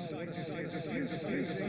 sight to see. It's a beautiful.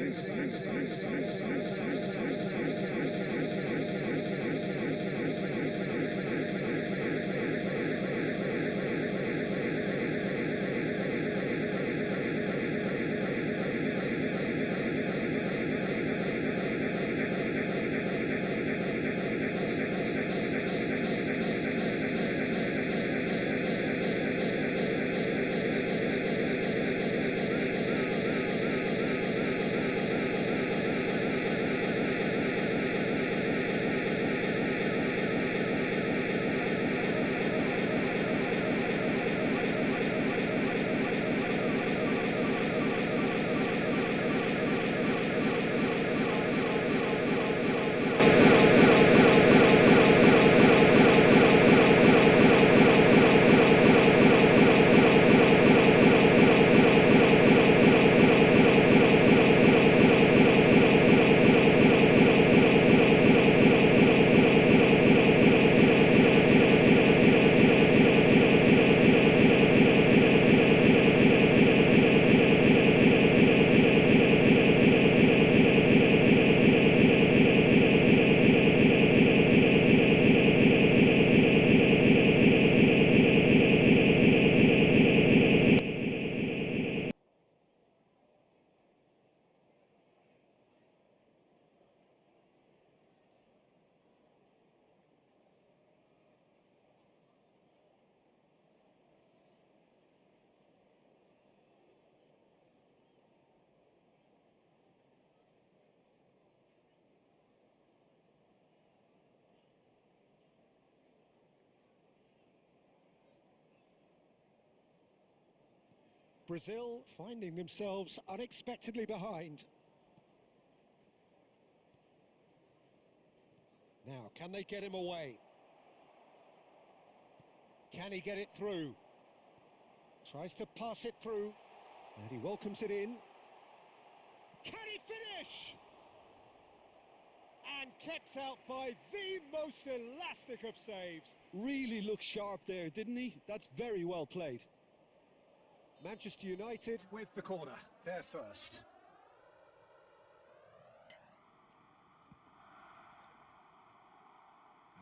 Brazil finding themselves unexpectedly behind. Now, can they get him away? Can he get it through? Tries to pass it through, and he welcomes it in. Can he finish? And kept out by the most elastic of saves. Really looked sharp there, didn't he? That's very well played. Manchester United with the corner, they're first.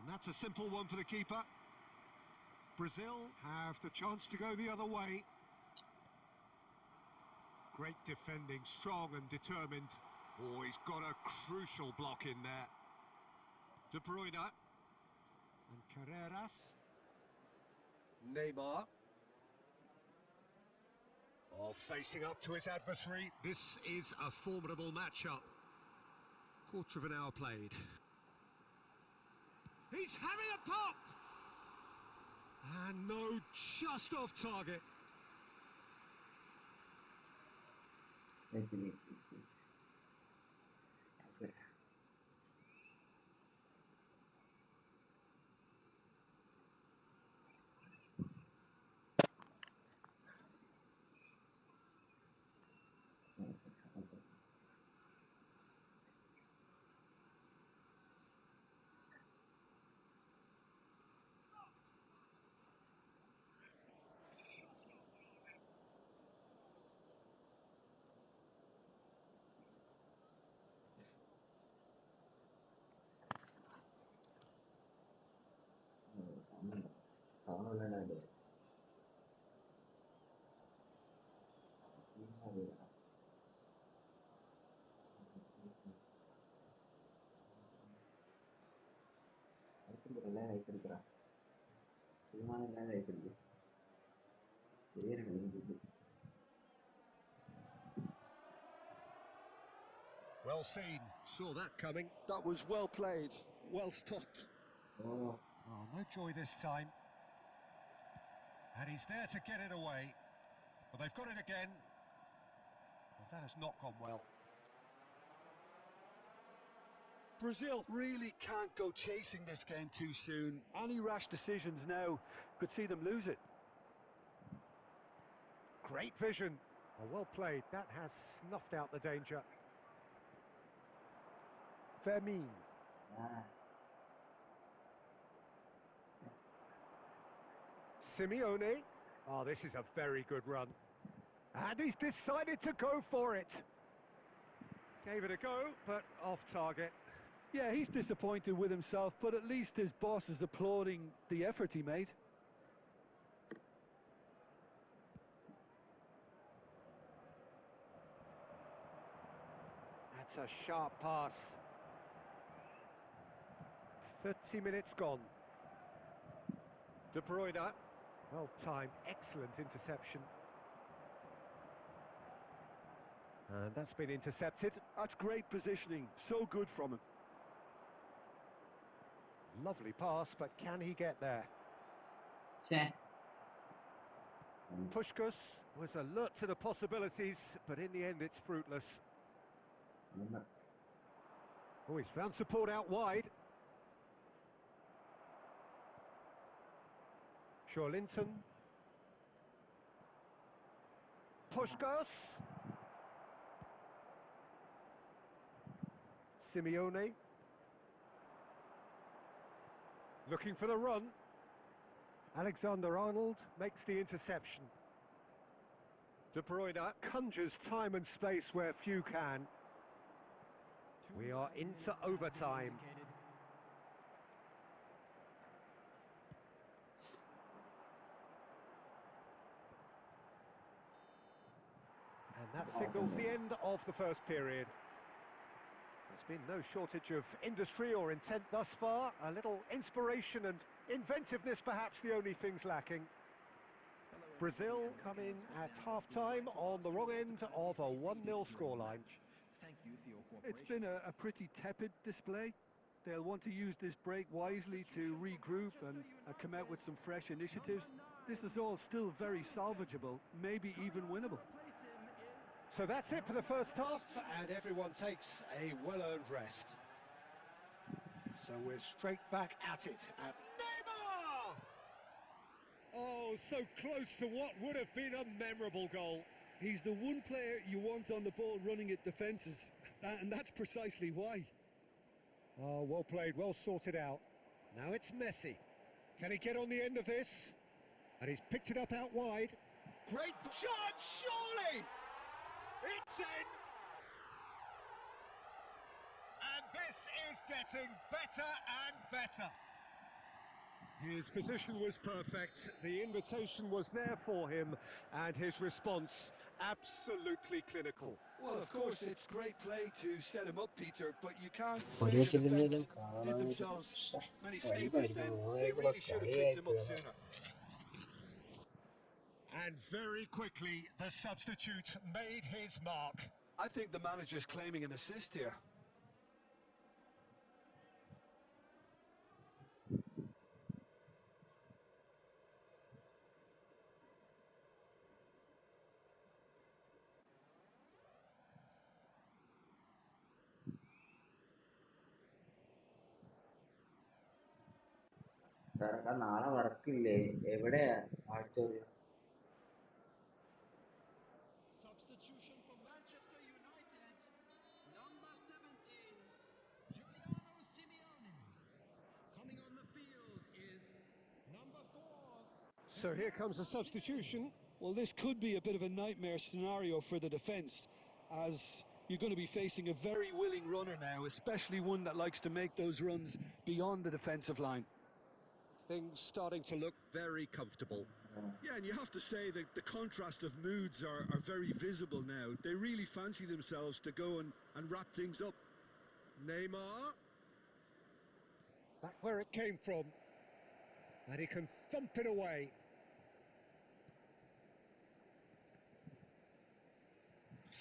And that's a simple one for the keeper. Brazil have the chance to go the other way. Great defending, strong and determined. Oh, he's got a crucial block in there. De Bruyne. And Carreras. Neymar. Oh, facing up to his adversary. This is a formidable matchup. Quarter of an hour played. He's having a pop! And no, just off target. Well seen, saw that coming. That was well played, well stopped. Oh, no joy this time. And he's there to get it away. Well, they've got it again. But that has not gone well. Brazil really can't go chasing this game too soon. Any rash decisions now could see them lose it. Great vision. Oh, well played. That has snuffed out the danger. Fermin. Simeone. Oh, this is a very good run. And he's decided to go for it. Gave it a go, but off target. Yeah, he's disappointed with himself, but at least his boss is applauding the effort he made. That's a sharp pass. 30 minutes gone. De Bruyne, well timed, excellent interception. And that's been intercepted. That's great positioning, so good from him. Lovely pass, but can he get there? ഛേ, Puskás was alert to the possibilities, but in the end it's fruitless. Oh, he's found support out wide. Linton. Puskás. Simeone. Looking for the run. Alexander-Arnold makes the interception. De Bruyne conjures time and space where few can. We are into overtime. And that signals the end of the first period. There's been no shortage of industry or intent thus far. A little inspiration and inventiveness perhaps the only things lacking. Brazil come in at half-time on the wrong end of a 1-0 scoreline. It's been a pretty tepid display. They'll want to use this break wisely to regroup and come out with some fresh initiatives. This is all still very salvageable, maybe even winnable. So that's it for the first half, and everyone takes a well-earned rest. So we're straight back at it. At Neymar! Oh, so close to what would have been a memorable goal. He's the one player you want on the ball running at defences, and that's precisely why. Oh, well played, well sorted out. Now it's Messi. Can he get on the end of this? And he's picked it up out wide. Great chance, surely! It's in! And this is getting better and better. His position was perfect, the invitation was there for him, and his response absolutely clinical. Well, of course, it's great play to set him up, Peter, but you can't say ഒരു the വെച്ചിരുന്നേലും defence കാണാൻ did ഒരു themselves many favours വൈബായിരിക്കും. then. മൂന്നര They കൂടെ really should have picked him up കളിയായിപ്പോയി. sooner. And very quickly, the substitute made his mark. I think the manager's claiming an assist here. സാറേ, നാളെ വർക്കില്ലേ? എവിടെയാ auditorium? Substitution for Manchester United, number 17, Giuliano Simeone. Coming on the field is number 4. So here comes a substitution. Well, this could be a bit of a nightmare scenario for the defence, as you're going to be facing a very willing runner now, especially one that likes to make those runs beyond the defensive line. Things starting to look very comfortable. Yeah, and you have to say that the contrast of moods are very visible now. They really fancy themselves to go and wrap things up. Neymar. Back where it came from. And he can thump it away.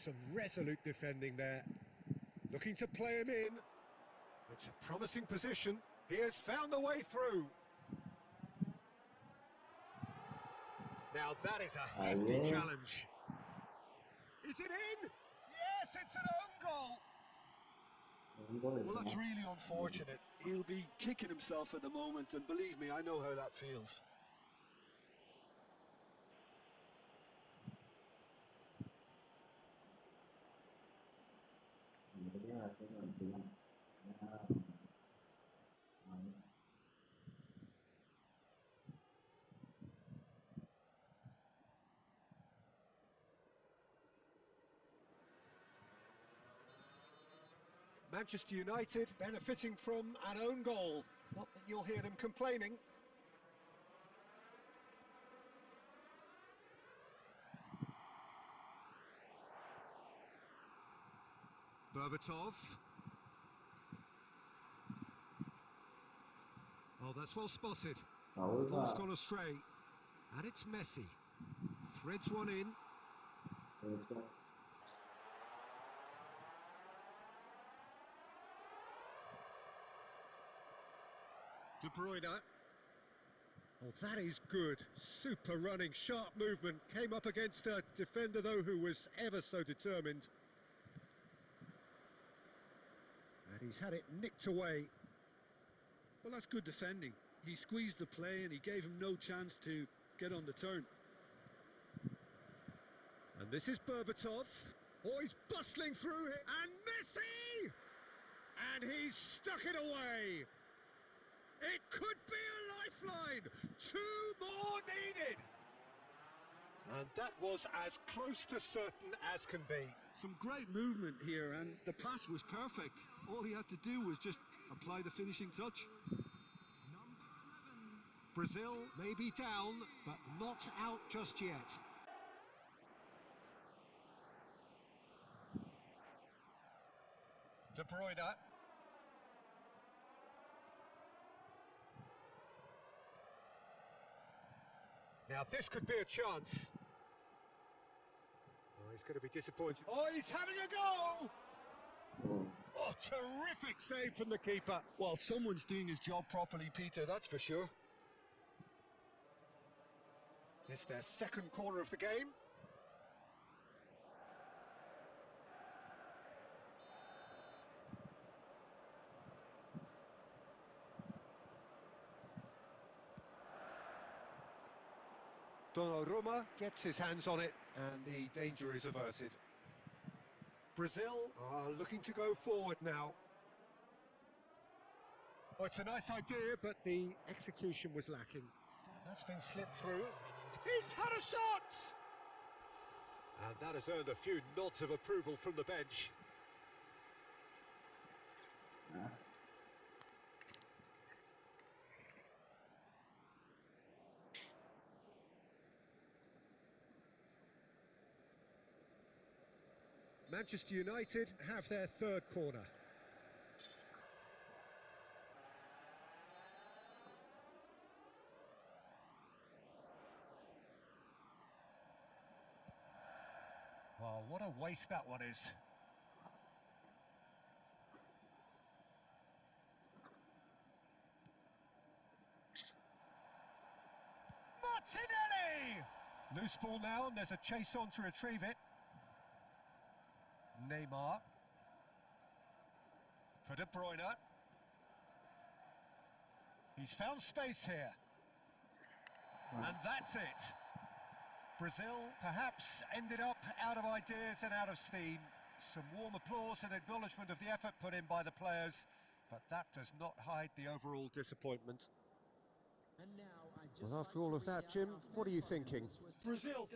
Some resolute defending there. Looking to play him in. It's a promising position. He has found the way through. Now that is a hefty Aye. challenge. Is it in? Yes, it's an own goal. Well, that's really unfortunate. He'll be kicking himself at the moment, and believe me, I know how that feels. Manchester United benefiting from an own goal. Not that you'll hear them complaining. Berbatov. Oh, that's well spotted. Ball's gone astray. And it's Messi. Threads one in. De Bruyne. Oh, that is good. Super running, sharp movement. Came up against a defender, though, who was ever so determined. And he's had it nicked away. Well, that's good defending. He squeezed the play and he gave him no chance to get on the turn. And this is Berbatov. Oh, he's bustling through it. And Messi! And he's stuck it away. It could be a lifeline. 2 more needed. And that was as close to certain as can be. Some great movement here, and the pass was perfect. All he had to do was just apply the finishing touch. Brazil may be down, but not out just yet. De Bruyne. Now this could be a chance. Oh, he's going to be disappointed. Oh, he's having a go! Oh, terrific save from the keeper. Well, someone's doing his job properly, Peter, that's for sure. It's their second corner of the game. Donnarumma gets his hands on it and the danger is averted. Brazil are looking to go forward now. Oh, it's a nice idea, but the execution was lacking. That's been slipped through. He's had a shot! And that has earned a few nods of approval from the bench. Manchester United have their third corner. Well, what a waste that one is. Martinelli! Loose ball now, and there's a chase on to retrieve it. Neymar. For De Bruyne. He's found space here. And that's it. Brazil perhaps ended up out of ideas and out of steam. Some warm applause and acknowledgement of the effort put in by the players, but that does not hide the overall disappointment. Well, after all of that, Jim, what are you thinking? Brazil,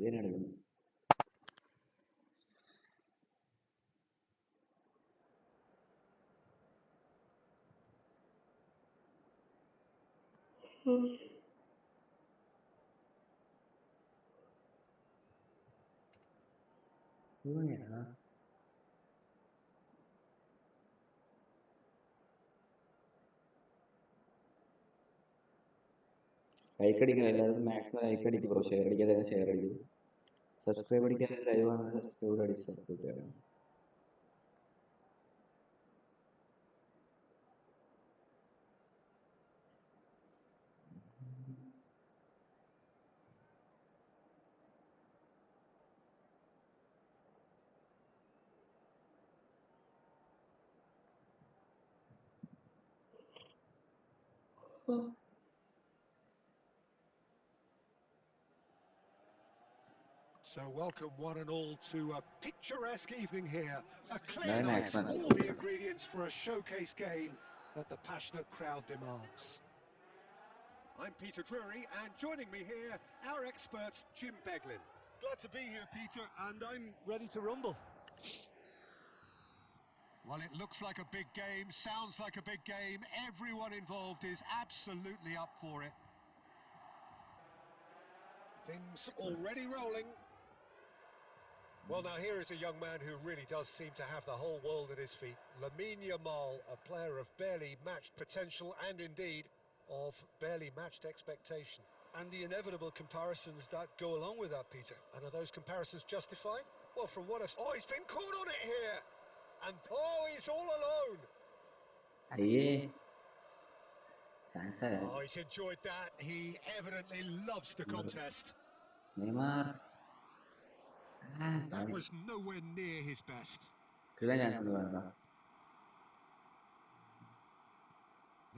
ഇതിനെടുക്കുന്നു. ഇവനെയാ like അടിക്കണം. എല്ലാവർക്കും maximum like അടിക്കും. Bro share അടിക്കാതെ share അടിക്കും. Subscribe അടിക്കാൻ live ആണ്. Subscribe അടിച്ച് സബ്സ്ക്രൈബ് ചെയ്യണം. So welcome one and all to a picturesque evening here. A clear Very night, nice, all the ingredients for a showcase game that the passionate crowd demands. I'm Peter Drury, and joining me here, our expert, Jim Beglin. Glad to be here, Peter, and I'm ready to rumble. Well, it looks like a big game, sounds like a big game. Everyone involved is absolutely up for it. Things already rolling. Well, now here is a young man who really does seem to have the whole world at his feet. Lamine Yamal, a player of barely matched potential and indeed of barely matched expectation. And the inevitable comparisons that go along with that, Peter. And are those comparisons justified? Well, from what I've... Oh, he's been caught on it here! And, oh, he's all alone! അയ്യേ chance ആയ Oh, he's enjoyed that. He evidently loves the contest. Neymar That was nowhere near his best. കിട്ടാൻ chance ഉണ്ട് വേണ്ട.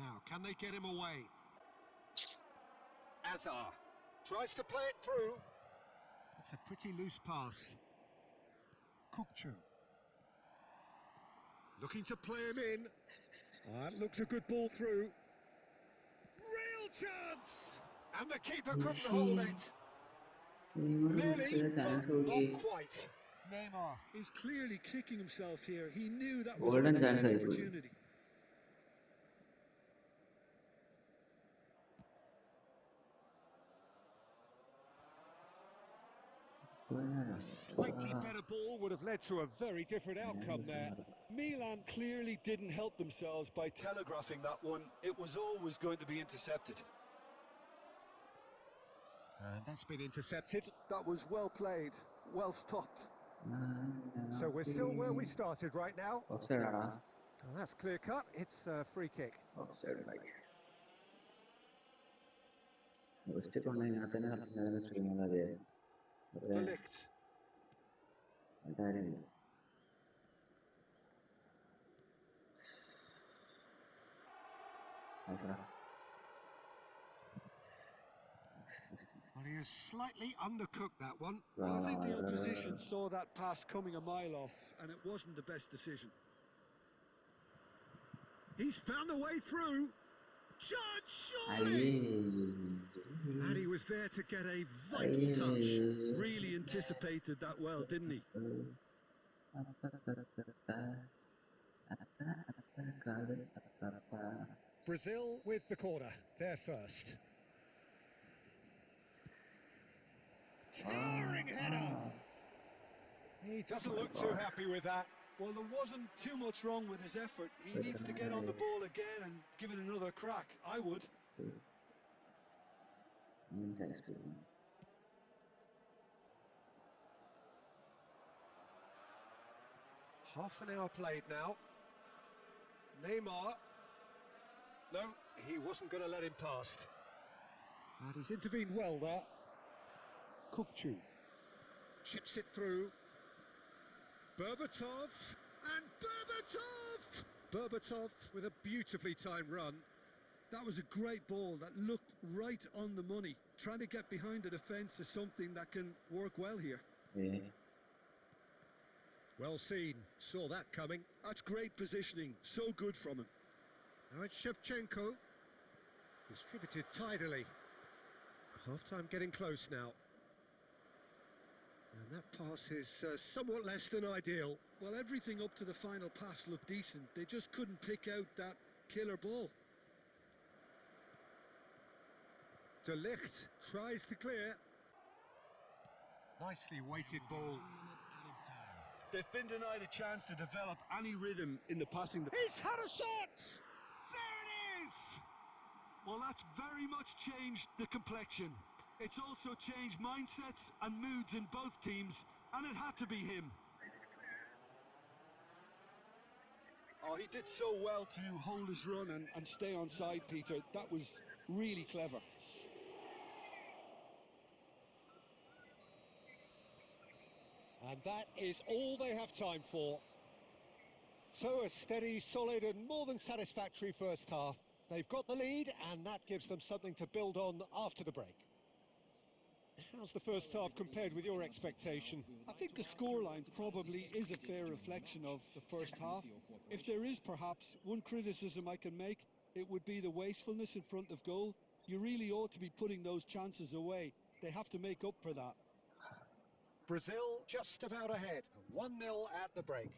Now, can they get him away? Azar tries to play it through. It's a pretty loose pass. Kukcu looking to play him in. That looks a good ball through. Real chance! And the keeper couldn't hold it. Nearly, but not quite. Neymar is clearly kicking himself here. He knew that was Golden a chance great ആയിപ്പോയി. opportunity. A slightly better ball would have led to a very different outcome there. Milan clearly didn't help themselves by telegraphing that one. It was always going to be intercepted. And that's been intercepted. That was well played, well stopped. So we're still where we started right now. Offside ആണോ? Well, that's clear cut. It's a free kick. Offside ഉണ്ടായി. Mistake ഉണ്ടെങ്കിൽ ഞാൻ തന്നെ സംസാരിക്കുന്ന stream അതെ Delict. കാര്യമില്ല. Well, he has slightly undercooked that one. Well, I think the opposition saw that pass coming a mile off, and it wasn't the best decision. He's found a way through. Judge, surely! And he was there to get a vital touch. Really anticipated that well, didn't he? Brazil with the corner, they're first. Towering header! He doesn't look too happy with that. Well, there wasn't too much wrong with his effort. He needs to get on the ball again and give it another crack. I would. Half an hour played now. Neymar. No, he wasn't going to let him past. And he's intervened well there. Kukcu chips it through. Berbatov, and Berbatov with a beautifully timed run. That was a great ball that looked right on the money. Trying to get behind the defence is something that can work well here. Well seen, saw that coming. That's great positioning, so good from him. Now it's Shevchenko, distributed tidily. Half-time getting close now. And that pass is somewhat less than ideal. Well, everything up to the final pass looked decent. They just couldn't pick out that killer ball. De Ligt tries to clear. Nicely weighted ball. They've been denied a chance to develop any rhythm in the passing. He's had a shot! There it is! Well, that's very much changed the complexion. It's also changed mindsets and moods in both teams, and it had to be him. Oh, he did so well to hold his run and stay on side, Peter. That was really clever. And that is all they have time for. So a steady, solid and more than satisfactory first half. They've got the lead and that gives them something to build on after the break. How's the first half compared with your expectation? I think the scoreline probably is a fair reflection of the first half. If there is perhaps one criticism I can make, it would be the wastefulness in front of goal. You really ought to be putting those chances away. They have to make up for that. Brazil just about ahead, 1-0 at the break.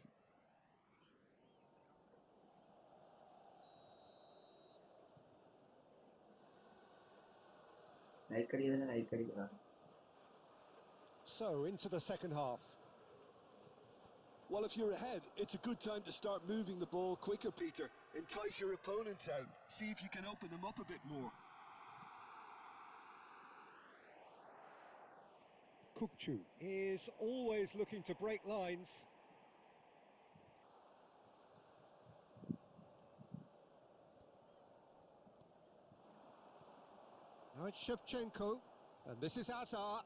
So, into the second half. Well, if you're ahead, it's a good time to start moving the ball quicker, Peter. Entice your opponents out. See if you can open them up a bit more. Kukcu is always looking to break lines. Now it's Shevchenko, and this is Hazard.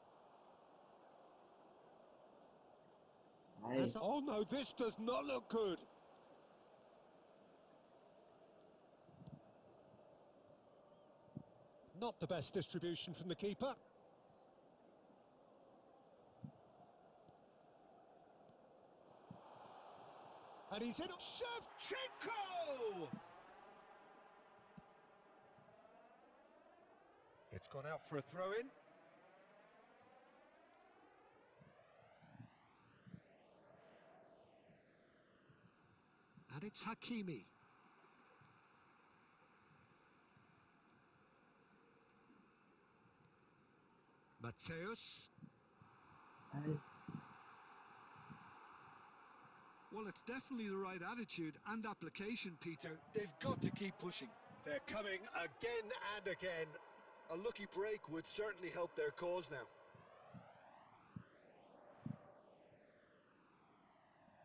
Oh no, this does not look good. Not the best distribution from the keeper. And he's in. Shevchenko! It's gone out for a throw-in. And it's Hakimi. Mateus. Well, it's definitely the right attitude and application, Peter. They've got to keep pushing. They're coming again and again. A lucky break would certainly help their cause now.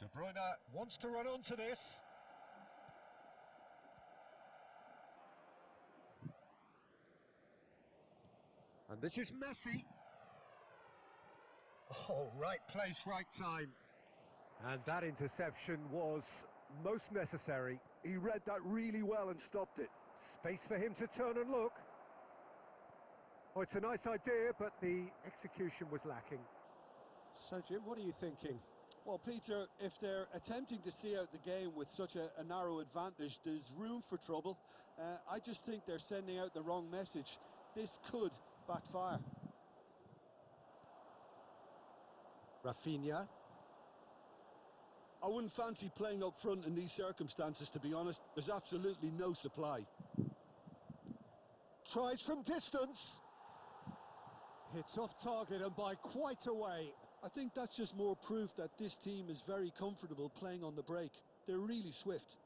De Bruyne wants to run onto this. And this is Messi. Oh, right place, right time. And that interception was most necessary. He read that really well and stopped it. Space for him to turn and look. Oh, it's a nice idea, but the execution was lacking. So, Jim, what are you thinking? Well, Peter, if they're attempting to see out the game with such a narrow advantage, there's room for trouble. I just think they're sending out the wrong message. This could backfire. Rafinha. I wouldn't fancy playing up front in these circumstances, to be honest. There's absolutely no supply. Tries from distance. Hits off target and by quite a way. I think that's just more proof that this team is very comfortable playing on the break. They're really swift.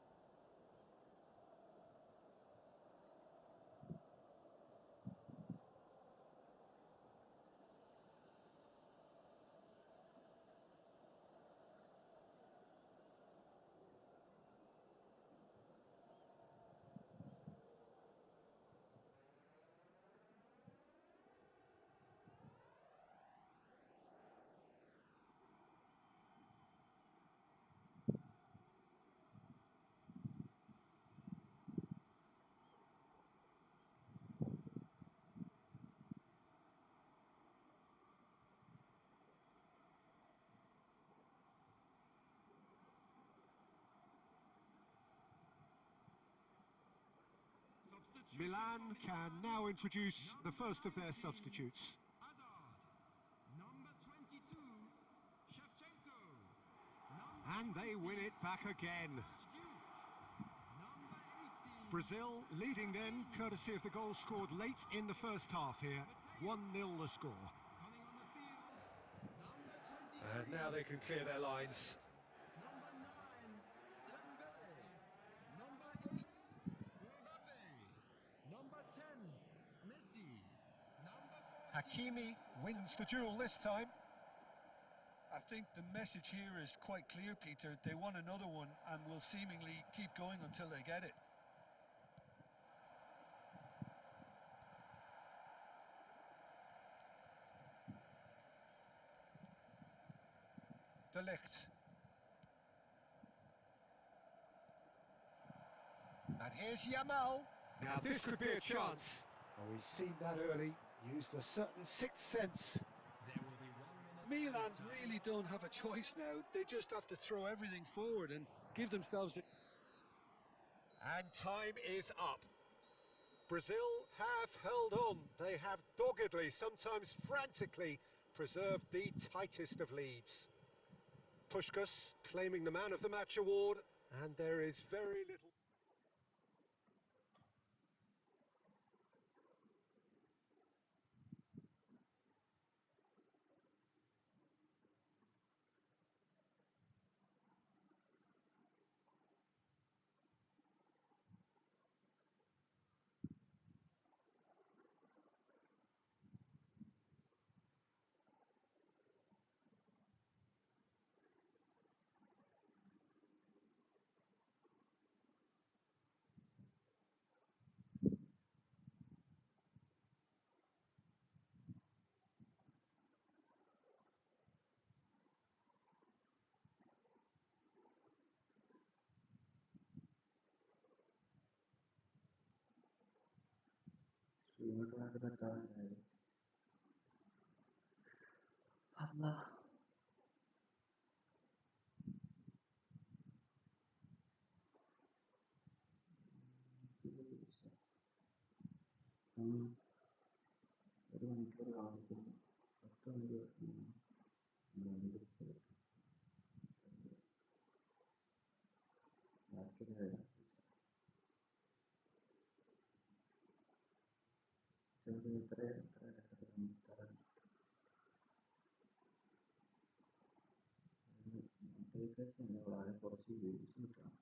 Milan can now introduce the first of their substitutes. Hazard, number 22, And they win it back again. Brazil leading then, courtesy of the goal scored late in the first half here. 1-0 the score. And now they can clear their lines. Hakimi wins the duel this time. I think the message here is quite clear, Peter. They want another one and will seemingly keep going until they get it. De Ligt. And here's Yamal. Now this could be a chance. Oh, he's seen that early, used a certain sixth sense. Milan really don't have a choice now. They just have to throw everything forward and give themselves a... And time is up. Brazil have held on. They have doggedly, sometimes frantically, preserved the tightest of leads. Puskás claiming the Man of the Match award, and there is very little... Allah. ഒരു മണിക്കൂർ കാണിക്കുന്നു 10 മണിക്കൂർ വളരെ കുറച്ച് views കിട്ടണം.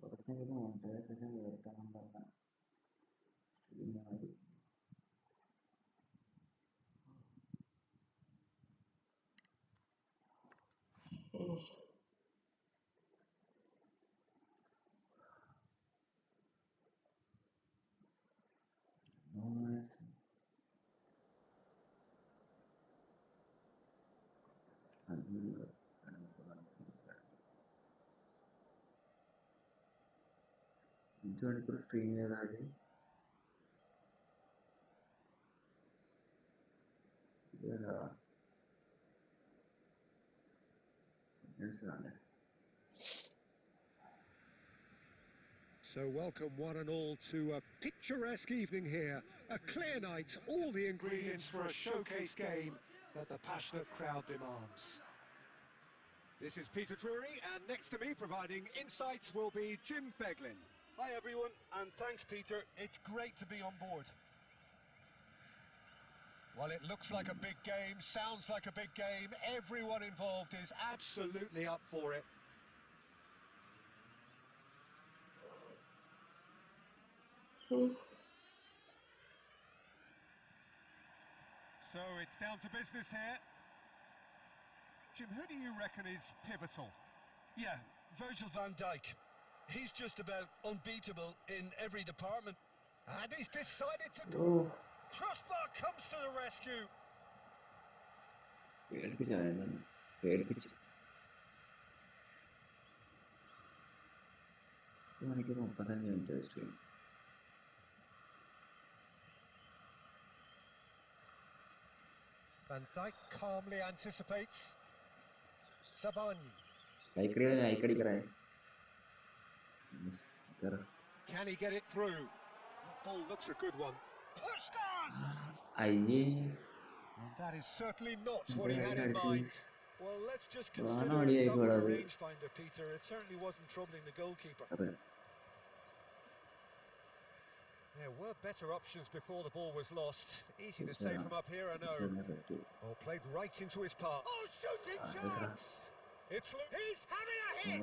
കുറച്ചെങ്കിലും monetisation കേൾക്കണം പറഞ്ഞാൽ അഞ്ച് മണിക്കൂർ സ്ട്രീം ചെയ്താൽ മനസ്സിലാണ്ടേ. So welcome one and all to a picturesque evening here. A clear night, all the ingredients for a showcase game that the passionate crowd demands. This is Peter Drury, and next to me providing insights will be Jim Beglin. Hi everyone, and thanks Peter. It's great to be on board. Well, it looks like a big game, sounds like a big game. Everyone involved is absolutely up for it. So it's down to business here. Jim, who do you reckon is pivotal? Yeah, Virgil van Dijk. He's just about unbeatable in every department. And he's decided to... Oh. Crossbar comes to the rescue. പേടിപ്പിച്ച് 1 മണിക്കൂർ 35 minute stream. Van Dijk calmly anticipates. Sabani. ലൈക്കടിക്കറേ. Can he get it through? That ball looks a good one. Pushkas! അയ്യേ, And that is certainly not what he had in mind. Well, let's just Well, consider I know that was a the- rangefinder, Peter. It certainly wasn't troubling the goalkeeper. There were better options before the ball was lost. Easy to say from up here, I know. Oh, played right into his path. Oh, shooting chance! He's having a hit!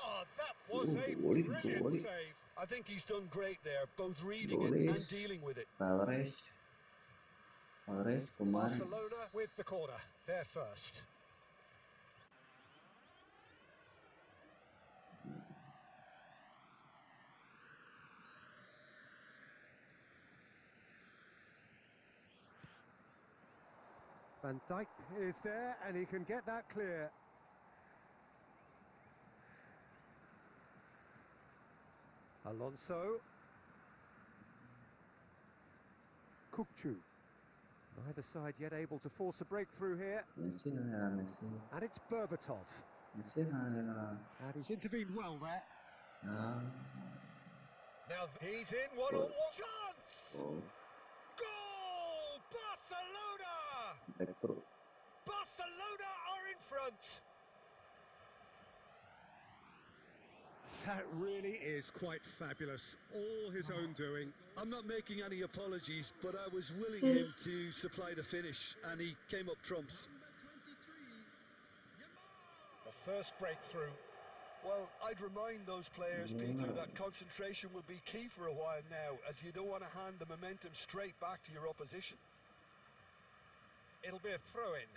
Oh, that was a brilliant save. I think he's done great there, both reading it and dealing with it. Barcelona with the corner. They're first. Van Dijk is there and he can get that clear. Alonso. Kukçu. Neither side yet able to force a breakthrough here. And it's Berbatov. And he's intervened well there. Now he's in one-on-one. Chance! Goal! Barcelona! Barcelona are in front. That really is quite fabulous. All his own doing. I'm not making any apologies, but I was willing him to supply the finish, and he came up trumps. The first breakthrough. Well, I'd remind those players, Peter, that concentration will be key for a while now, as you don't want to hand the momentum straight back to your opposition. It'll be a throw-in.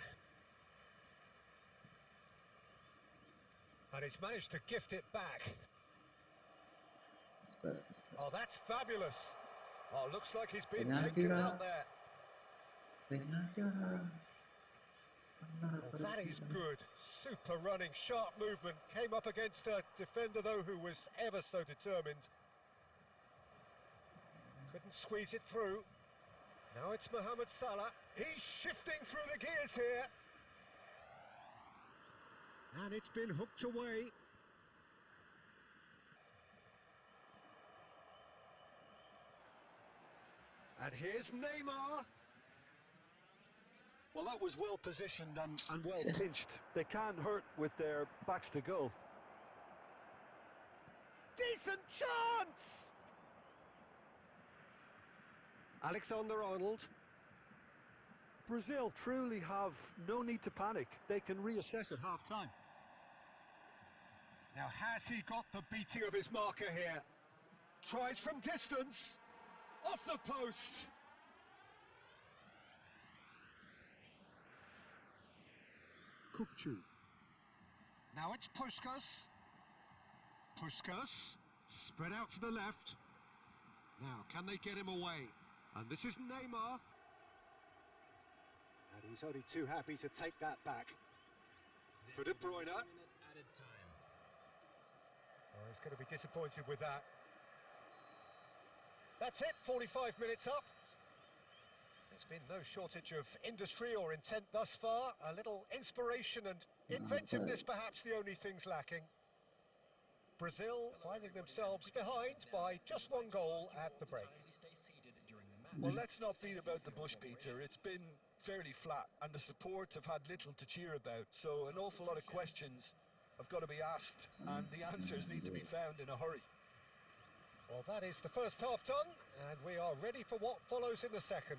And he's managed to gift it back. Oh, that's fabulous. Oh, looks like he's been taken out there. Oh, that is good. Super running, sharp movement. Came up against a defender, though, who was ever so determined. Couldn't squeeze it through. Now it's Mohamed Salah. He's shifting through the gears here. And it's been hooked away. And here's Neymar. Well, that was well positioned and well pinched. They can't hurt with their backs to goal. Decent chance! Alexander-Arnold. Brazil truly have no need to panic. They can reassess at half-time. Now, has he got the beating of his marker here? Tries from distance. Off the post. Kukçu. Now it's Puskás. Puskás. Spread out to the left. Now, can they get him away? And this is Neymar. And he's only too happy to take that back. For De Bruyne. Oh, he's going to be disappointed with that. That's it, 45 minutes up. There's been no shortage of industry or intent thus far. A little inspiration and inventiveness, perhaps the only things lacking. Brazil finding themselves behind by just one goal at the break. Well, let's not beat about the bush, Peter. It's been fairly flat, and the support have had little to cheer about. So an awful lot of questions have got to be asked, and the answers need to be found in a hurry. Well, that is the first half done, and we are ready for what follows in the second.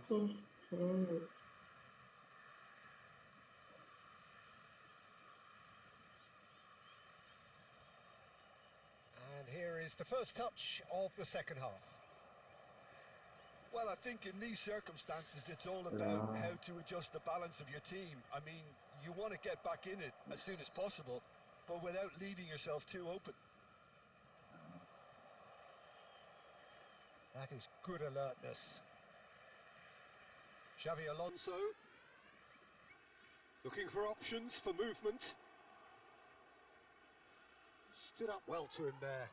And here is the first touch of the second half. Well, I think in these circumstances, it's all about how to adjust the balance of your team. I mean, you want to get back in it as soon as possible, but without leaving yourself too open. That is good alertness. Xavi Alonso. Looking for options for movement. Stood up well to him there.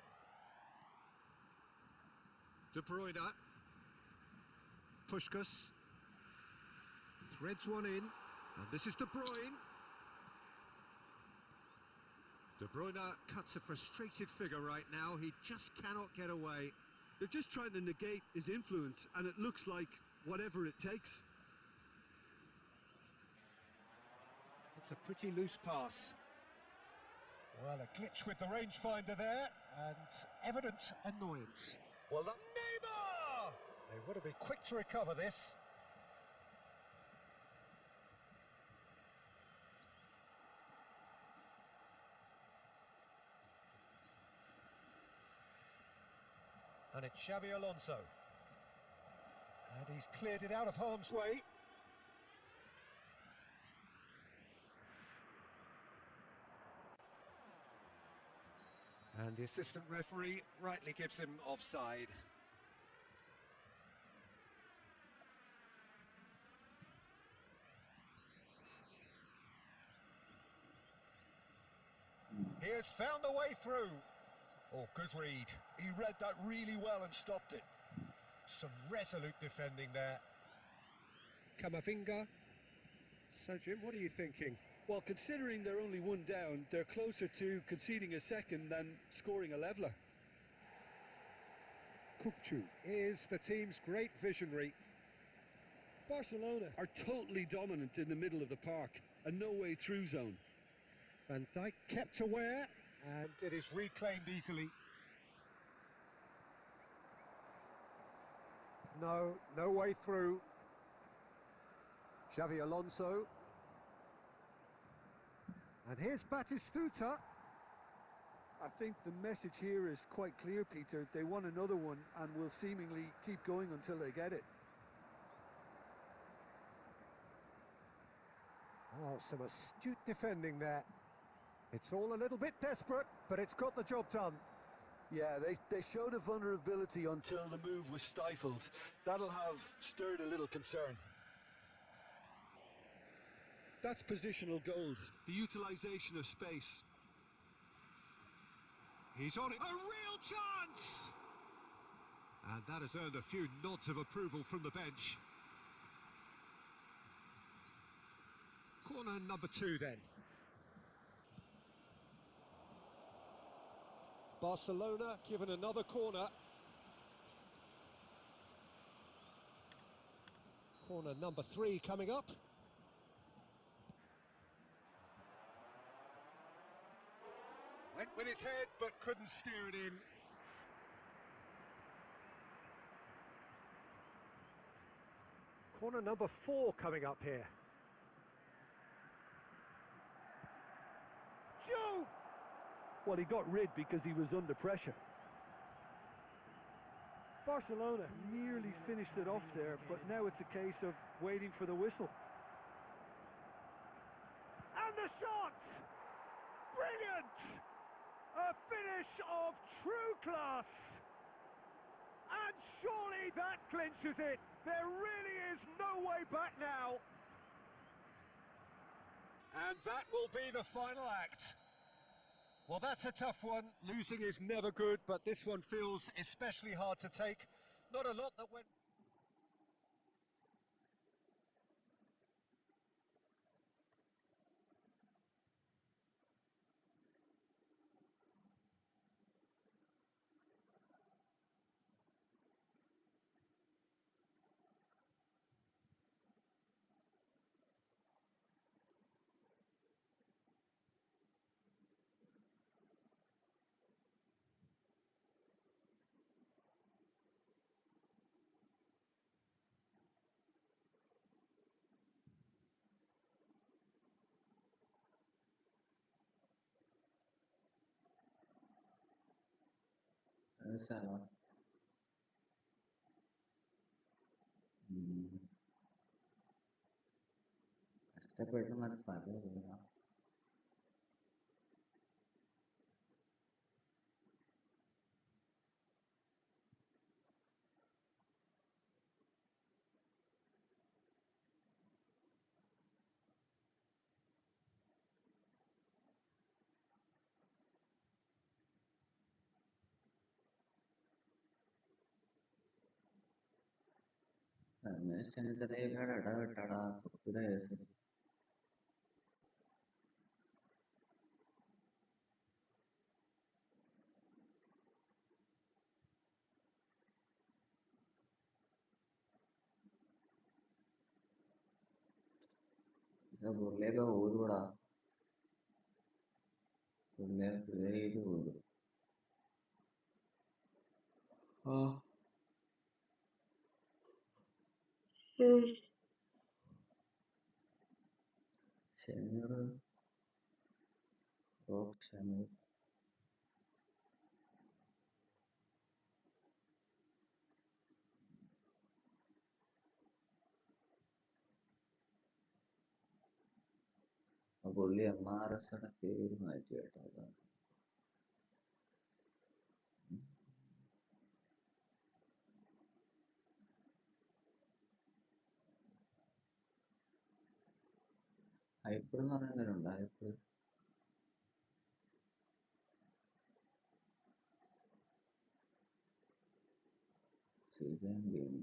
De Bruyne. Puskás. Threads one in. And this is De Bruyne. De Bruyne cuts a frustrated figure right now. He just cannot get away. They're just trying to negate his influence, and it looks like whatever it takes. It's a pretty loose pass. Well, a glitch with the rangefinder there, and evident annoyance. Well, the Neymar! They want to be quick to recover this. And it's Xavi Alonso. And he's cleared it out of harm's way. And the assistant referee rightly gives him offside. He has found the way through. Oh, good read. He read that really well and stopped it. Some resolute defending there. Camavinga. So, Jim, what are you thinking? Well, considering they're only one down, they're closer to conceding a second than scoring a leveller. Kukçu is the team's great visionary. Barcelona are totally dominant in the middle of the park, a no-way through zone. Van Dijk kept aware, and it is reclaimed easily. No way through. Xavi Alonso. And here's Batistuta. I think the message here is quite clear, Peter. They want another one and will seemingly keep going until they get it. Oh, some astute defending there. It's all a little bit desperate, but it's got the job done. Yeah, they showed a vulnerability until the move was stifled. That'll have stirred a little concern. That's positional gold, the utilisation of space. He's on it. A real chance! And that has earned a few nods of approval from the bench. Corner number 2 then. Barcelona given another corner. Corner number 3 coming up. Went with his head but couldn't steer it in. Corner number 4 coming up here. Joe! Well, he got rid because he was under pressure. Barcelona nearly finished it off there, but now it's a case of waiting for the whistle. And the shot! Brilliant! A finish of true class! And surely that clinches it. There really is no way back now. And that will be the final act. Well, that's a tough one. Losing is never good, but this one feels especially hard to take. Not a lot that went... Salah. കഷ്ടപ്പെട്ട് നടത്താം. പുള്ളിയൊക്കെ ഊരുകൂടാ, പുള്ളിയെ ചെയ്ത് ഊരും. ഷമീർ ഷമീർ പുള്ളി MRSയുടെ പേര് മാറ്റി കേട്ടോ. അതാണ് ഹൈപ്പിൾ എന്ന് പറയുന്നവരുണ്ട്. ഹൈപ്പിൾ season game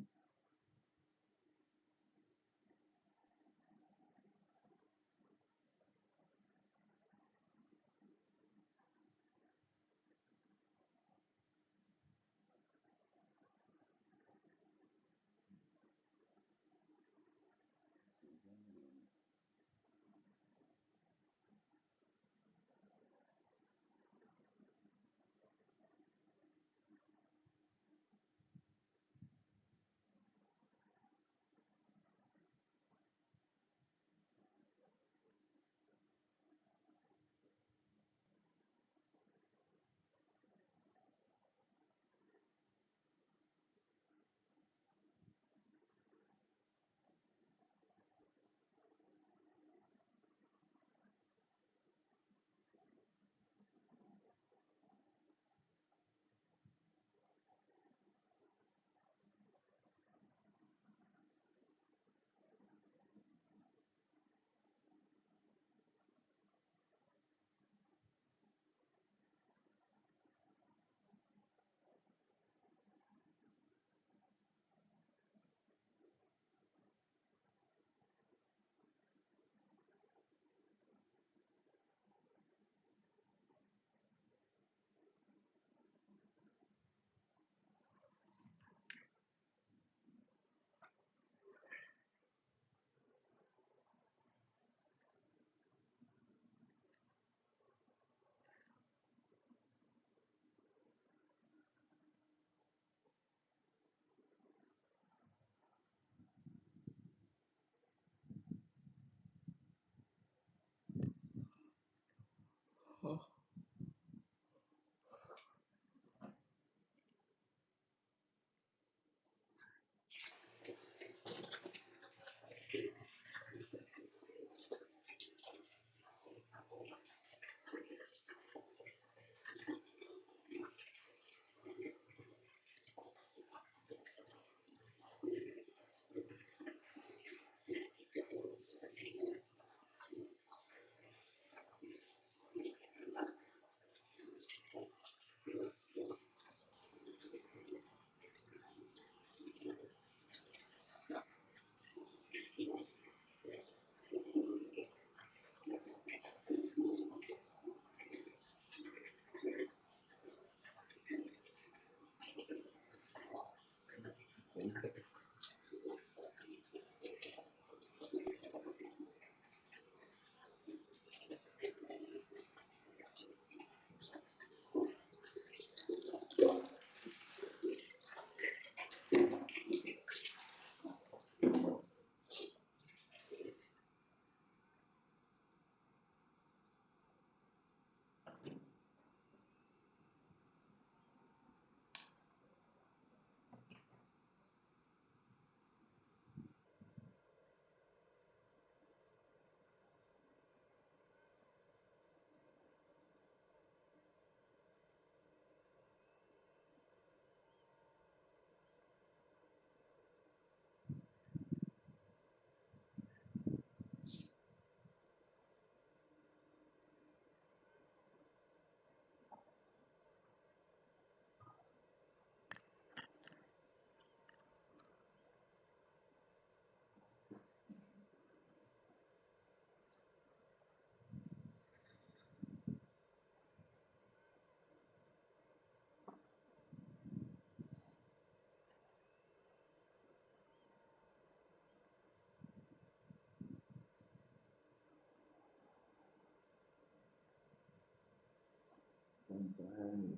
and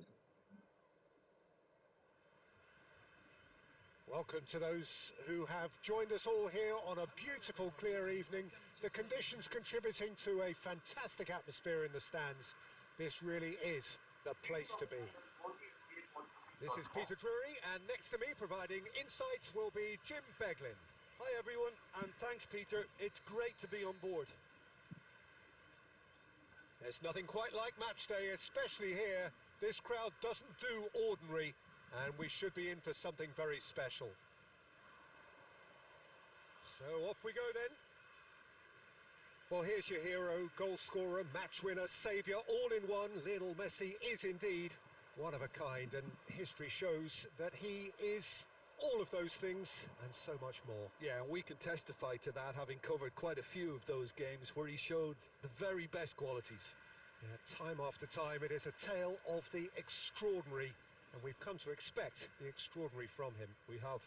Welcome to those who have joined us all here on a beautiful, clear evening. The conditions contributing to a fantastic atmosphere in the stands. This really is the place to be. This is Peter Drury, and next to me providing insights will be Jim Beglin. Hi everyone, and thanks Peter, it's great to be on board. There's nothing quite like match day, especially here. This crowd doesn't do ordinary, and we should be in for something very special. So off we go then. Well, here's your hero, goal scorer, match winner, saviour, all in one. Lionel Messi is indeed one of a kind, and history shows that he is all of those things and so much more. Yeah, and we can testify to that, having covered quite a few of those games where he showed the very best qualities. Yeah, time after time, it is a tale of the extraordinary, and we've come to expect the extraordinary from him. We have.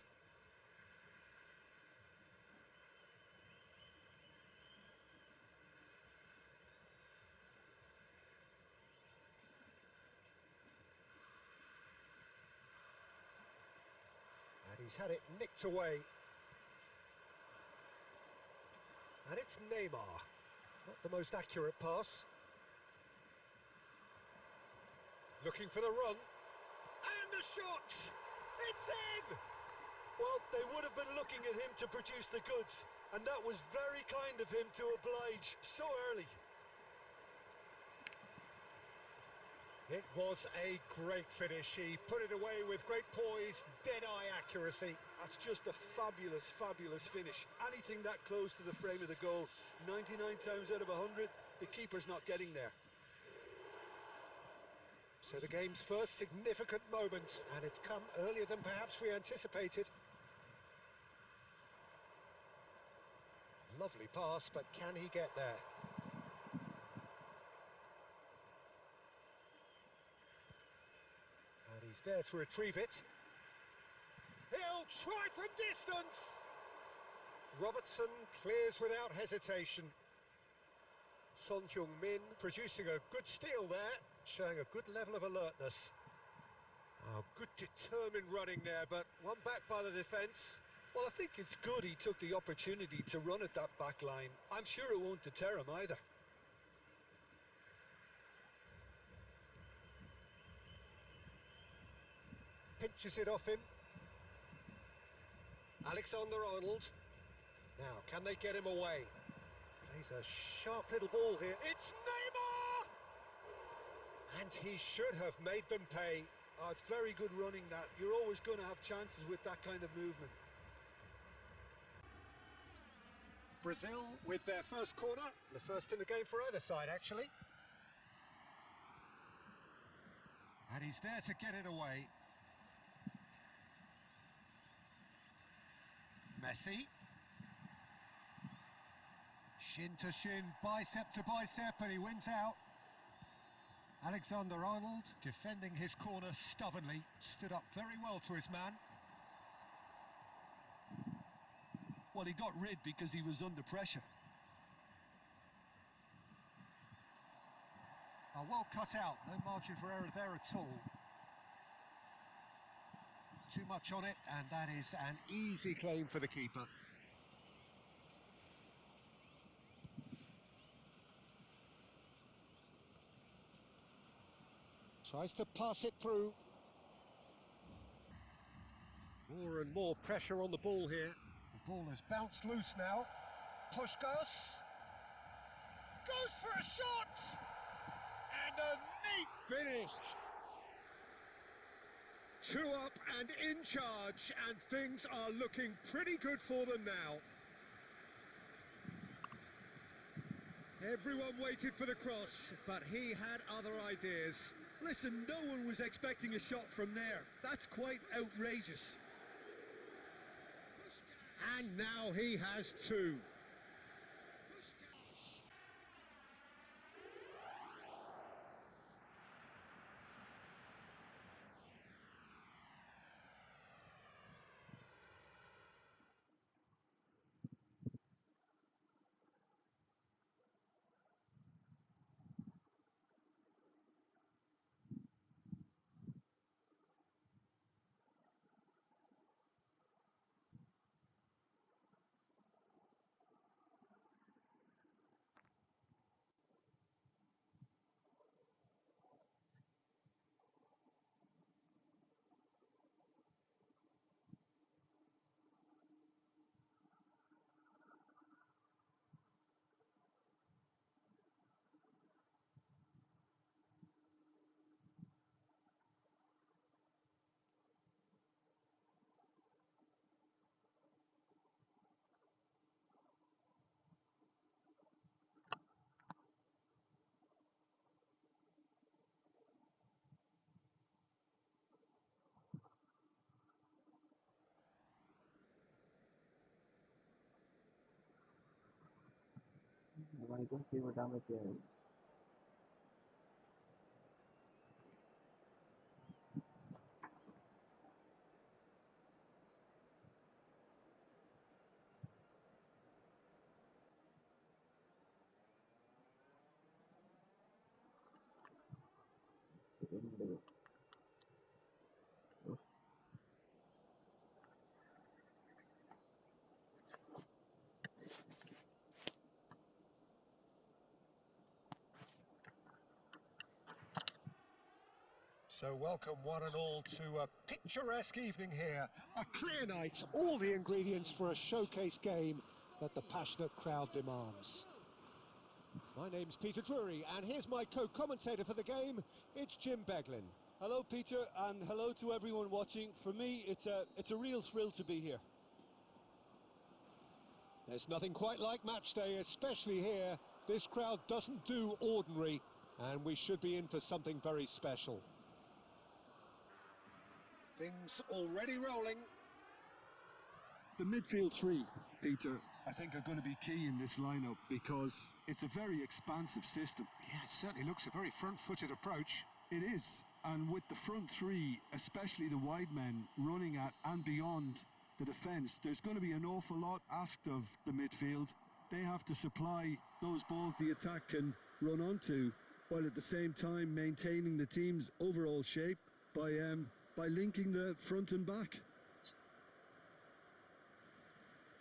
And he's had it nicked away. And it's Neymar. Not the most accurate pass. Looking for the run. And the shot! It's in! Well, they would have been looking at him to produce the goods, and that was very kind of him to oblige so early. It was a great finish. He put it away with great poise, dead-eye accuracy. That's just a fabulous, fabulous finish. Anything that close to the frame of the goal, 99 times out of 100, the keeper's not getting there. So the game's first significant moment, and it's come earlier than perhaps we anticipated. Lovely pass, but can he get there? And he's there to retrieve it. He'll try from distance! Robertson clears without hesitation. Son Heung-min producing a good steal there, showing a good level of alertness. Oh, good determined running there, but one back by the defence. Well, I think it's good he took the opportunity to run at that back line. I'm sure it won't deter him either. Pinches it off him. Alexander-Arnold. Now, can they get him away? Plays a sharp little ball here. It's Neymar! And he should have made them pay. Oh, it's very good running that. You're always going to have chances with that kind of movement. Brazil with their first corner. The first in the game for either side, actually. And he's there to get it away. Messi. Shin to shin, bicep to bicep, and he wins out. Alexander-Arnold defending his corner stubbornly, stood up very well to his man. Well, he got rid because he was under pressure. Well cut out, no margin for error there at all. Too much on it, and that is an easy claim for the keeper. Tries to pass it through. More and more pressure on the ball here. The ball has bounced loose now. Puskás goes for a shot! And a neat finish! 2 up and in charge, and things are looking pretty good for them now. Everyone waited for the cross, but he had other ideas. Listen, no one was expecting a shot from there. That's quite outrageous. And now he has 2. Steve വിടാൻ പറ്റിയായിരുന്നു. So welcome one and all to a picturesque evening here. A clear night, all the ingredients for a showcase game that the passionate crowd demands. My name's Peter Drury, and here's my co-commentator for the game. It's Jim Beglin. Hello, Peter, and hello to everyone watching. For me, it's a real thrill to be here. There's nothing quite like match day, especially here. This crowd doesn't do ordinary, and we should be in for something very special. Things already rolling. The midfield three, Peter, I think are going to be key in this lineup because it's a very expansive system. Yeah, it certainly looks a very front-footed approach. It is, and with the front three, especially the wide men, running at and beyond the defence, there's going to be an awful lot asked of the midfield. They have to supply those balls the attack can run onto, while at the same time maintaining the team's overall shape by linking the front and back.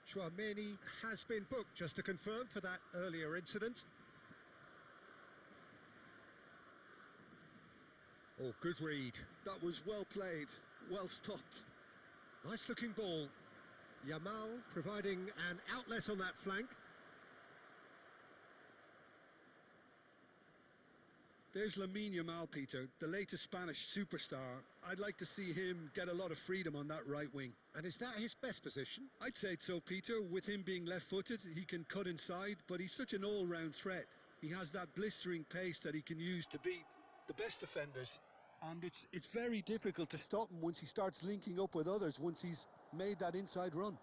Chouameni has been booked, just to confirm, for that earlier incident. Oh, good read. That was well played, well stopped. Nice looking ball. Yamal providing an outlet on that flank. There's Lamine Yamal, Peter, the latest Spanish superstar. I'd like to see him get a lot of freedom on that right wing. And is that his best position? I'd say so, Peter. With him being left-footed, he can cut inside, but he's such an all-round threat. He has that blistering pace that he can use to beat the best defenders. And it's very difficult to stop him once he starts linking up with others, once he's made that inside run.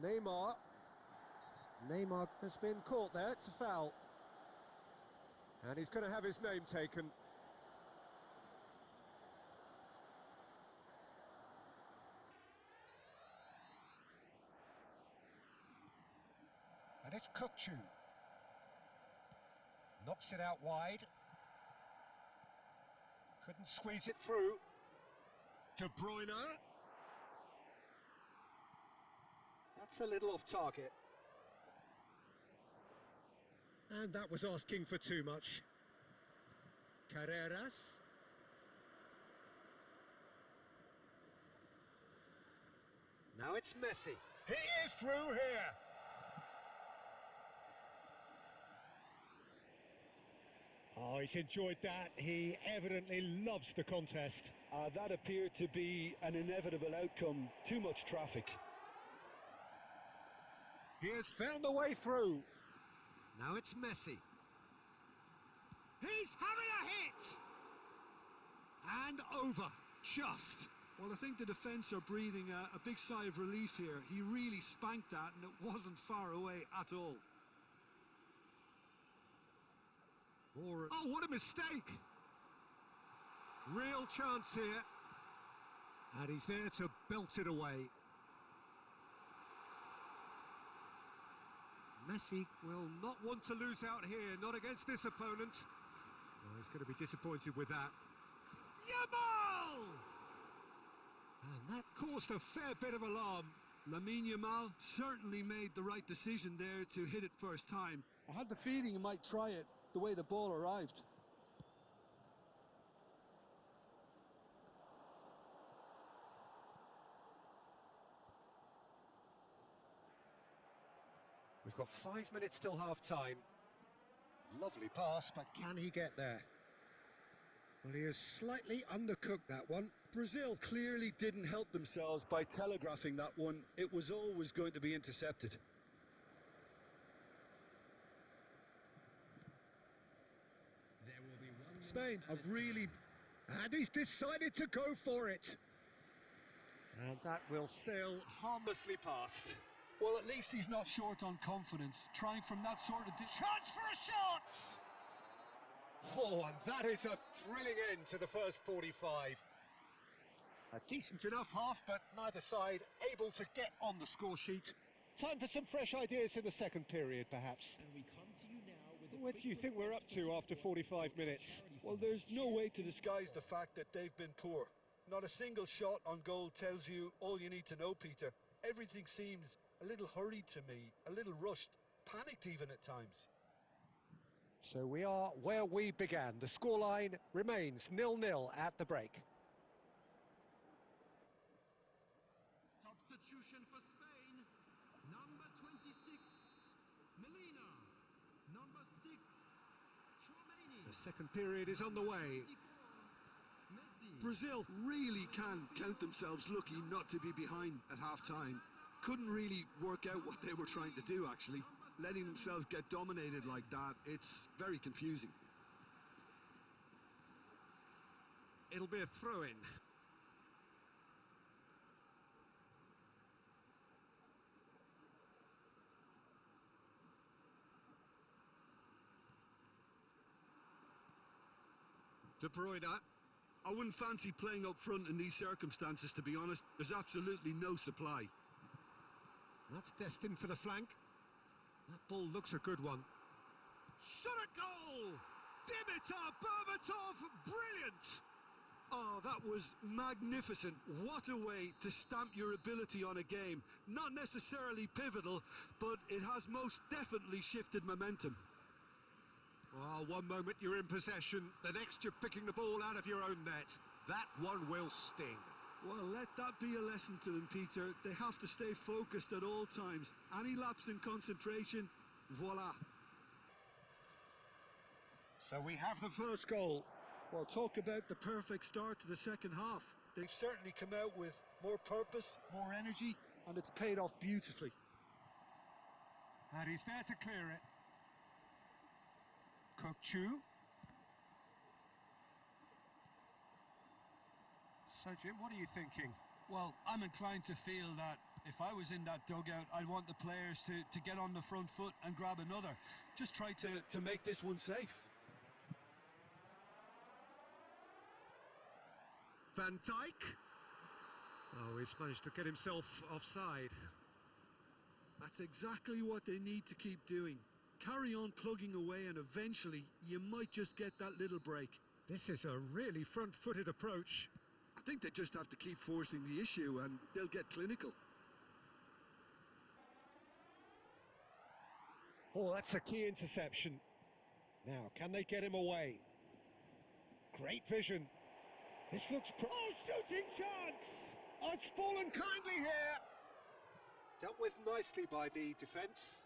Neymar has been caught there, it's a foul. And he's going to have his name taken. And it's Kukçu. Knocks it out wide. Couldn't squeeze it through. De Bruyne. That's a little off target. And that was asking for too much. Carreras. Now it's Messi. He is through here. Oh, he's enjoyed that. He evidently loves the contest. That appeared to be an inevitable outcome. Too much traffic. He has found the way through. Now it's Messi. He's having a hit! And over, just. Well, I think the defence are breathing a big sigh of relief here. He really spanked that, and it wasn't far away at all. Oh, what a mistake! Real chance here. And he's there to belt it away. Messi will not want to lose out here, not against this opponent. Well, he's going to be disappointed with that. Yamal! And that caused a fair bit of alarm. Lamine Yamal certainly made the right decision there to hit it first time. I had the feeling he might try it the way the ball arrived. We've got 5 minutes till half-time. Lovely pass, but can he get there? Well, he has slightly undercooked that one. Brazil clearly didn't help themselves by telegraphing that one. It was always going to be intercepted. There will be one. Spain have really... And he's decided to go for it. And that will sail harmlessly past. Well, at least he's not short on confidence, trying from that sort of distance. Chance for a shot! Oh, and that is a thrilling end to the first 45. A decent enough half, but neither side able to get on the score sheet. Time for some fresh ideas in the second period, perhaps. And we come to you now with What do you think we're up to after 45 minutes? Well, there's no way to disguise the fact that they've been poor. Not a single shot on goal tells you all you need to know, Peter. Everything seems a little hurried to me, a little rushed, panicked even at times. So we are where we began. The scoreline remains 0-0 at the break. Substitution for Spain. Number 26, Melina. Number 6, Chouameni. The second period is on the way. 24, Messi. Brazil really can count themselves lucky not to be behind at half-time. Couldn't really work out what they were trying to do, actually. Letting themselves get dominated like that, it's very confusing. It'll be a throw-in. De Bruyne, I wouldn't fancy playing up front in these circumstances, to be honest. There's absolutely no supply. That's destined for the flank. That ball looks a good one. Shot at goal! Dimitar Berbatov, brilliant! Oh, that was magnificent. What a way to stamp your ability on a game. Not necessarily pivotal, but it has most definitely shifted momentum. Oh, one moment you're in possession, the next you're picking the ball out of your own net. That one will sting. Well, let that be a lesson to them, Peter. They have to stay focused at all times. Any lapse in concentration, voila. So we have the first goal. Well, talk about the perfect start to the second half. They've certainly come out with more purpose, more energy, and it's paid off beautifully. And he's there to clear it. Kokchu. So, Jim, what are you thinking? Well, I'm inclined to feel that if I was in that dugout, I'd want the players to get on the front foot and grab another. Just try to make this one safe. Van Dijk. Oh, he's managed to get himself offside. That's exactly what they need to keep doing. Carry on plugging away, and eventually you might just get that little break. This is a really front-footed approach. I think they just have to keep forcing the issue and they'll get clinical. Oh, that's a key interception. Now, can they get him away? Great vision. This looks... Oh, shooting chance! Oh, it's fallen kindly here. Dealt with nicely by the defence.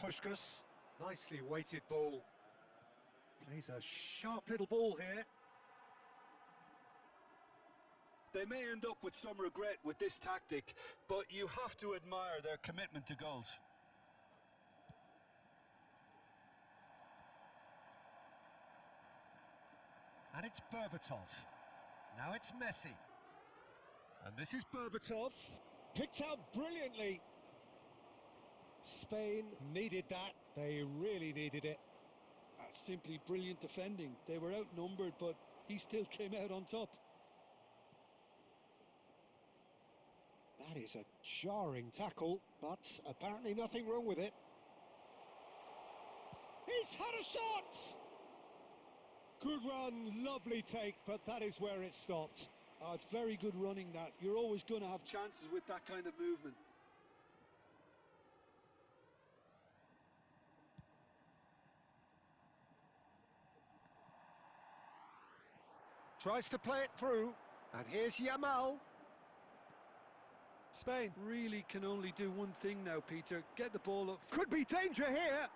Puskás, nicely weighted ball. Plays a sharp little ball here. They may end up with some regret with this tactic, but you have to admire their commitment to goals. And it's Berbatov. Now it's Messi. And this is Berbatov. Picked out brilliantly. Spain needed that. They really needed it. That's simply brilliant defending. They were outnumbered, but he still came out on top. That is a jarring tackle, but apparently nothing wrong with it. He's had a shot! Good run, lovely take, but that is where it stopped. Oh, it's very good running, that. You're always going to have chances with that kind of movement. Tries to play it through, and here's Yamal. Spain really can only do one thing now, Peter. Get the ball up. Could be danger here.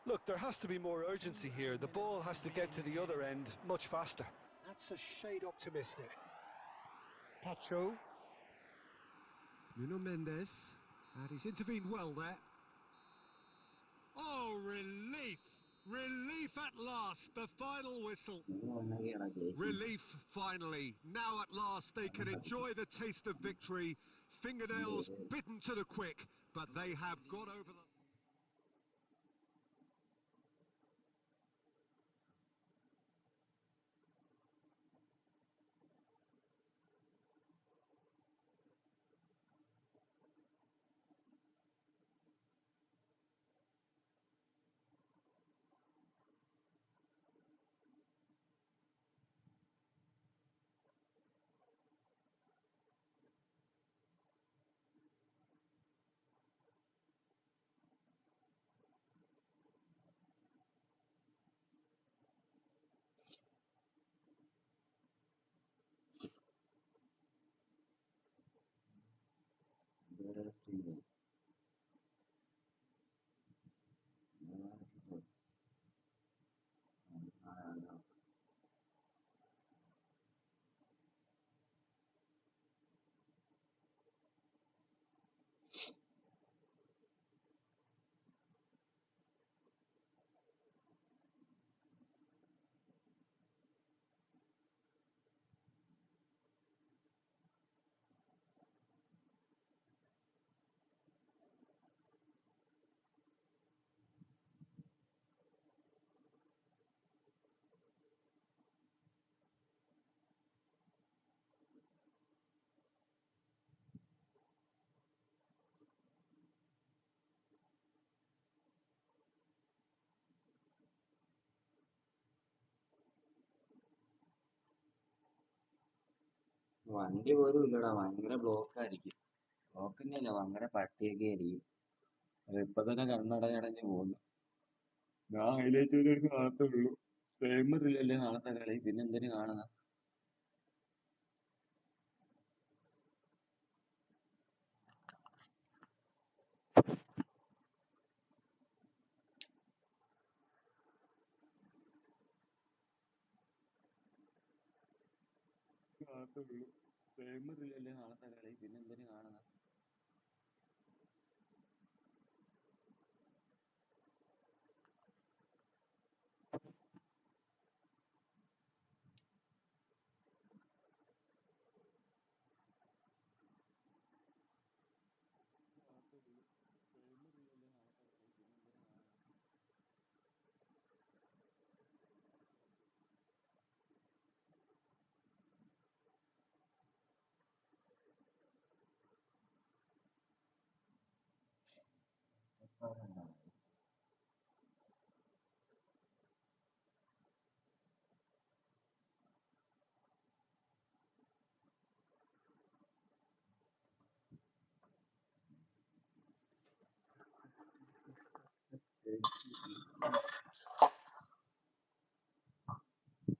Look, there has to be more urgency here. The ball has to get to the other end much faster. That's a shade optimistic. Pacho. Nuno Mendes. And he's intervened well there. Oh, relief. Relief At last, the final whistle. നിങ്ങൾ വന്നൊക്കെയാണോ ജയിച്ചു? Relief, finally. Now at last they can enjoy the taste of victory. Fingernails bitten to the quick, but they have got over the... ഇതുവരെ stream വണ്ടി പോലും ഇല്ലടാ, ഭയങ്കര block ആയിരിക്കും. Block തന്നെയല്ല, ഭയങ്കര പട്ടിയൊക്കെ ആയിരിക്കും. അത് ഇപ്പൊ തന്നെ കണ്ണടഞ്ഞടഞ്ഞ് പോകുന്നു. ഞാൻ ഹൈലൈറ്റ് ചെയ്ത് കാണത്തുള്ളൂ. ടൈമർ ഇല്ലല്ലേ നാളത്തെ കളി, പിന്നെ എന്തിനു കാണുന്ന? കാണത്തുള്ളൂ. ടൈമർ ഇല്ലല്ലേ നാളത്തെ കളി, പിന്നെ എന്തിനു കാണുന്ന? കാണത്തുള്ളൂ. ടൈമർ ഇല്ലല്ലേ നാളത്തെ കളി, പിന്നെ എന്തിനു കാണുന്ന?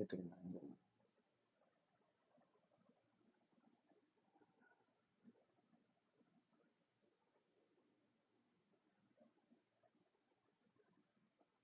ஏத்துக்கலாம்.